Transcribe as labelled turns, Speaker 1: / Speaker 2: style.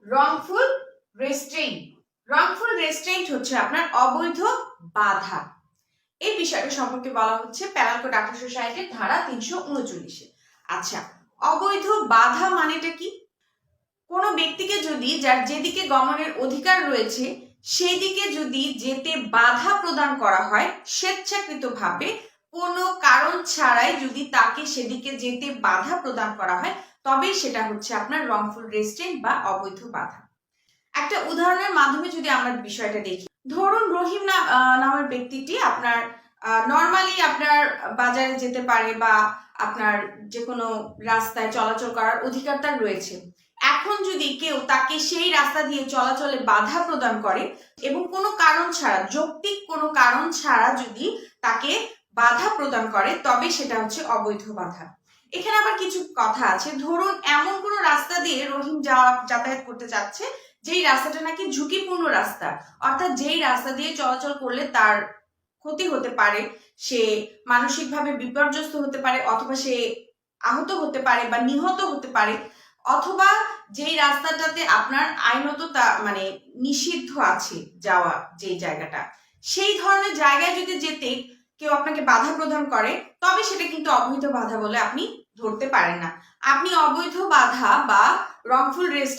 Speaker 1: wrongful restraint wrongful restraint হচ্ছে আপনার অবৈধ বাধা। এই বিষয়টা সম্পর্কে বলা হচ্ছে প্যানাল কোড 1860 এর ধারা 339। আচ্ছা, অবৈধ বাধা মানেটা কি? কোনো ব্যক্তিকে যদি যার যেদিকে গমনের অধিকার রয়েছে সেই দিকে যদি যেতে বাধা প্রদান করা হয়, স্বেচ্ছাকৃতভাবে কোনো কারণ ছাড়াই যদি তাকে সেদিকে যেতে বাধা প্রদান করা হয়, তবেই সেটা হচ্ছে আপনার রংফুল রেস্ট্রেইন্ট বা অবৈধ বাধা। একটা উদাহরণের মাধ্যমে যদি আমরা বিষয়টা দেখি, ধরুন রহিম নামের ব্যক্তিটি আপনার নর্মালি আপনার বাজারে যেতে পারে বা আপনার যে কোনো রাস্তায় চলাচল করার অধিকার তার রয়েছে। এখন যদি কেউ তাকে সেই রাস্তা দিয়ে চলাচলে বাধা প্রদান করে এবং কোনো কারণ ছাড়া, যৌক্তিক কোনো কারণ ছাড়া যদি তাকে বাধা প্রদান করে, তবে সেটা হচ্ছে অবৈধ বাধা। এখানে আবার কিছু কথা আছে। ধরুন এমন কোনো রাস্তা দিয়ে রহিম যাতায়াত করতে চাচ্ছে যেই রাস্তাটা নাকি ঝুঁকিপূর্ণ রাস্তা, অর্থাৎ যেই রাস্তা দিয়ে চলাচল করলে তার ক্ষতি হতে পারে, সে মানসিকভাবে বিপর্যস্ত হতে পারে, অথবা সে আহত হতে পারে বা নিহত হতে পারে, অথবা যেই রাস্তাটাতে আপনার আইনত মানে নিষিদ্ধ আছে যাওয়া, যেই জায়গাটা, সেই ধরনের জায়গায় যদি যেতে কেউ আপনাকে বাধা প্রদান করে, তবে সেটা কিন্তু অবৈধ বাধা বলে আপনি ধরতে পারেন না। আপনি অবৈধ বাধা বা রংফুল রেস্ট